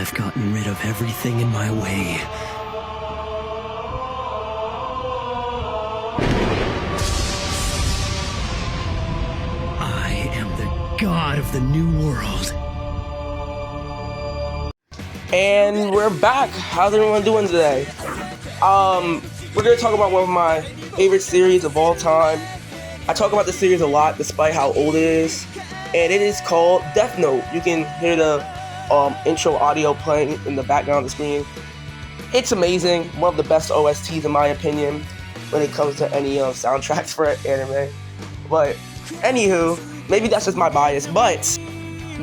I've gotten rid of everything in my way. I am the god of the new world. And we're back. How's everyone doing today? We're gonna talk about one of my favorite series of all time. I talk about this series a lot despite how old it is, and it is called Death Note. You can hear the intro audio playing in the background of the screen. It's amazing. One of the best OSTs in my opinion when it comes to any soundtracks for anime. But anywho, maybe that's just my bias, but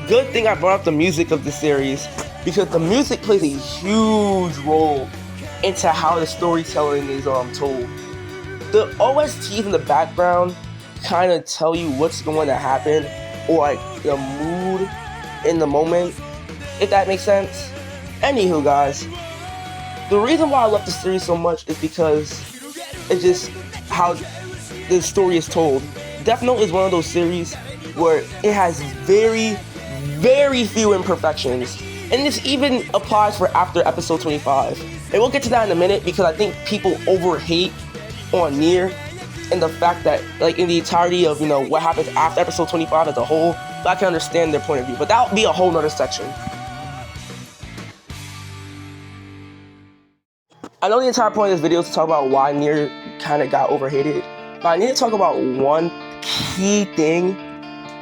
good thing I brought up the music of the series, because the music plays a huge role into how the storytelling is told. The OSTs in the background kind of tell you what's going to happen, or like the mood in the moment, if that makes sense. Anywho, guys, the reason why I love the series so much is because it's just how the story is told. Death Note is one of those series where it has very, very few imperfections. And this even applies for after episode 25. And we'll get to that in a minute, because I think people overhate on Nier and the fact that, like, in the entirety of, what happens after episode 25 as a whole, but I can understand their point of view. But that would be a whole nother section. I know the entire point of this video is to talk about why Nier kind of got overhated, but I need to talk about one key thing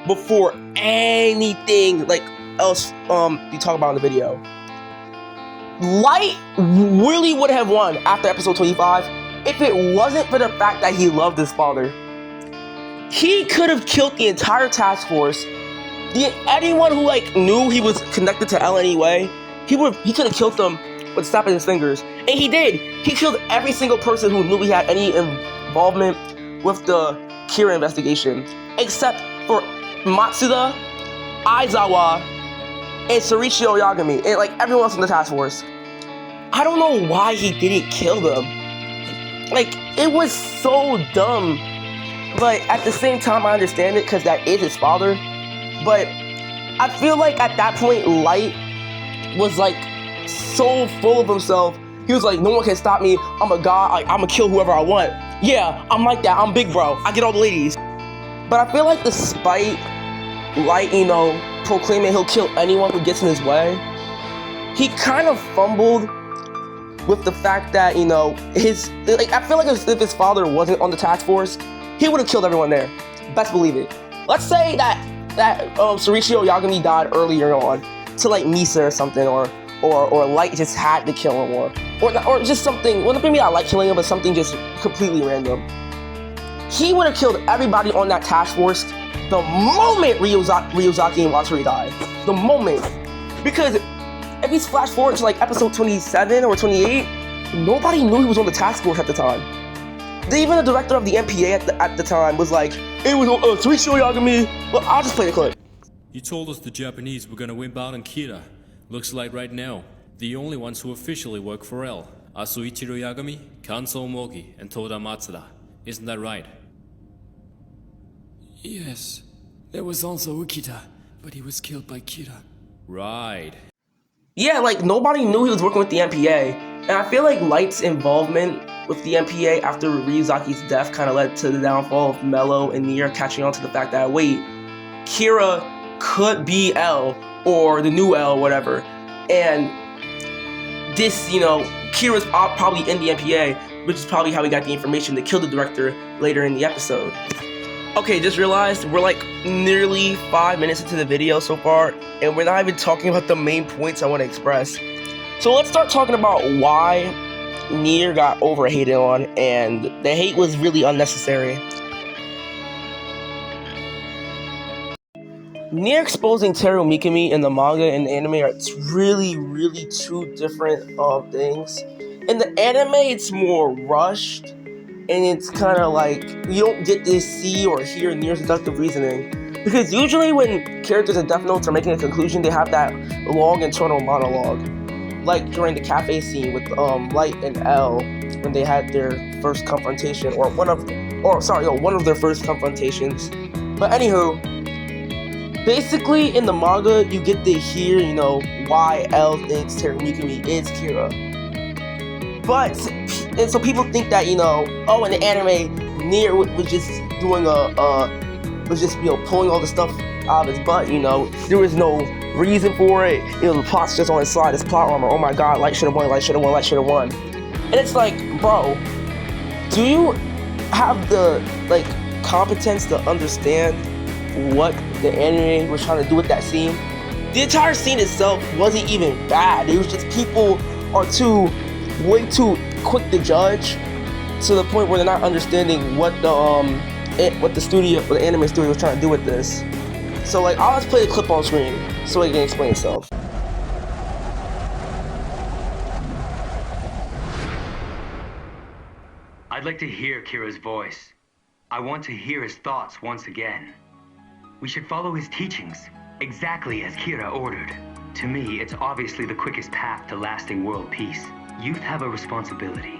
before anything else you talk about in the video. Light really would have won after episode 25 if it wasn't for the fact that he loved his father. He could have killed the entire task force. Anyone who knew he was connected to L anyway, he could have killed them with snapping his fingers. And he did. He killed every single person who knew he had any involvement with the Kira investigation, except for Matsuda, Aizawa, and Sorichiro Yagami, and everyone else in the task force. I don't know why he didn't kill them. It was so dumb. But at the same time, I understand it, because that is his father. But I feel like at that point, Light was so full of himself. He was like, no one can stop me. I'm a god. I'm gonna kill whoever I want. Yeah, I'm like that. I'm big bro. I get all the ladies. But I feel like despite Light, proclaiming he'll kill anyone who gets in his way, he kind of fumbled with the fact that, I feel like if his father wasn't on the task force, he would have killed everyone there. Best believe it. Let's say that Sorichiro Yagami died earlier on to Misa or something, or Light just had to kill him, or just something. Well, maybe not Light killing him, but something just completely random. He would have killed everybody on that task force the moment Ryuzaki and Watari died. The moment. Because if he's flash forward to episode 27 or 28, nobody knew he was on the task force at the time. Even the director of the MPA at the time was like, it was Sorichiro Yagami. Well, I'll just play the clip. You told us the Japanese were gonna wimp out on Kira. Looks like right now, the only ones who officially work for L are Soichiro Yagami, Kanzo Mogi, and Toda Matsuda. Isn't that right? Yes. There was also Ukita, but he was killed by Kira. Right. Yeah, nobody knew he was working with the MPA. And I feel like Light's involvement with the MPA after Ryuzaki's death kind of led to the downfall of Mello and Nier catching on to the fact that, wait, Kira could be L, or the new L, whatever. And this, Kira's probably in the MPA, which is probably how he got the information to kill the director later in the episode. Okay, just realized we're nearly 5 minutes into the video so far, and we're not even talking about the main points I want to express. So let's start talking about why Nier got overhated on, and the hate was really unnecessary. Nier exposing Teru Mikami in the manga and the anime are really, really two different things. In the anime, it's more rushed, and it's kind of you don't get to see or hear Nier's deductive reasoning. Because usually when characters in Death Note are making a conclusion, they have that long internal monologue. During the cafe scene with Light and L, when they had their first confrontation, one of their first confrontations. But anywho, basically in the manga, you get to hear, you know, why L thinks Teru Mikami is Kira. But, and so people think that, you know, oh, in the anime, Nier was just doing was just, you know, pulling all the stuff out of his butt, you know. There was no reason for it. You know, the plot's just on his side, his plot armor. Oh my god, Light should have won, Light should have won, Light should have won. And it's like, bro, do you have the, like, competence to understand what the anime was trying to do with that scene? The entire scene itself wasn't even bad. It was just people are way too quick to judge, to the point where they're not understanding what the anime studio was trying to do with this. So like, I'll just play the clip on screen so it can explain itself. I'd like to hear Kira's voice. I want to hear his thoughts once again. We should follow his teachings, exactly as Kira ordered. To me, it's obviously the quickest path to lasting world peace. Youth have a responsibility.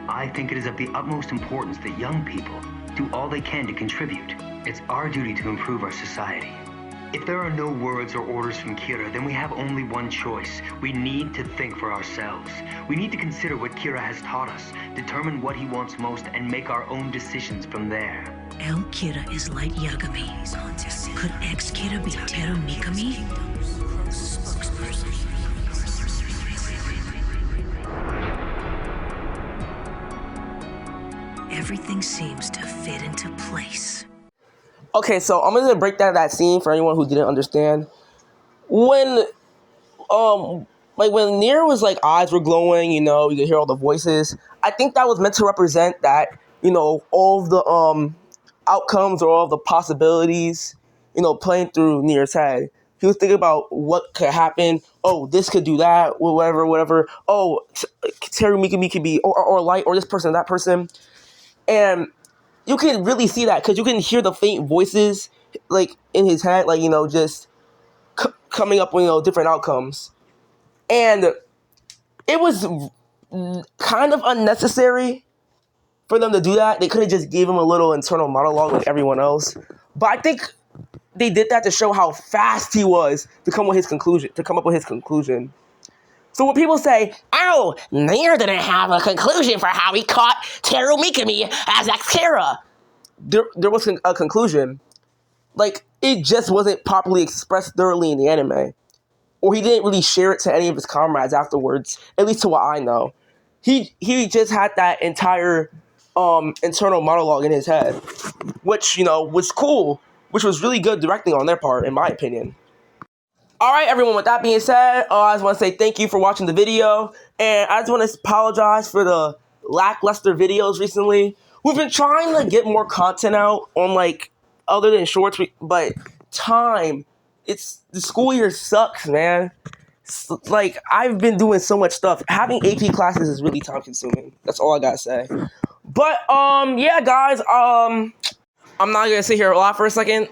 I think it is of the utmost importance that young people do all they can to contribute. It's our duty to improve our society. If there are no words or orders from Kira, then we have only one choice. We need to think for ourselves. We need to consider what Kira has taught us, determine what he wants most, and make our own decisions from there. El Kira is Light Yagami. Could ex Kira be Teru Mikami? Everything seems to fit into place. Okay, so I'm gonna break down that scene for anyone who didn't understand. When, like when Nier was like eyes were glowing, you know, you could hear all the voices. I think that was meant to represent that, you know, all of the outcomes or all of the possibilities, you know, playing through Nier's head. He was thinking about what could happen. Oh, this could do that, whatever. Oh, Teru Mikami could be, or Light, or this person, that person, and you can really see that because you can hear the faint voices like in his head, like, you know, just coming up with, you know, different outcomes. And it was kind of unnecessary for them to do that. They could have just gave him a little internal monologue like everyone else. But I think they did that to show how fast he was to come up with his conclusion. So when people say, oh, Nier didn't have a conclusion for how he caught Teru Mikami as ex-Kira, there wasn't a conclusion. Like, it just wasn't properly expressed thoroughly in the anime. Or he didn't really share it to any of his comrades afterwards, at least to what I know. He just had that entire internal monologue in his head, which, you know, was cool, which was really good directing on their part, in my opinion. Alright everyone, with that being said, I just want to say thank you for watching the video, and I just want to apologize for the lackluster videos recently. We've been trying to get more content out on, like, other than shorts, but time, the school year sucks, man. Like, I've been doing so much stuff. Having AP classes is really time consuming. That's all I gotta say. But, yeah guys, I'm not gonna sit here a lot for a second.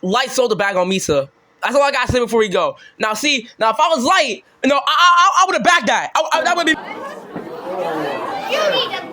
Light sold the bag on Misa. That's all I gotta say before we go. Now, if I was Light, you know, I would have backed that. That would be. You need to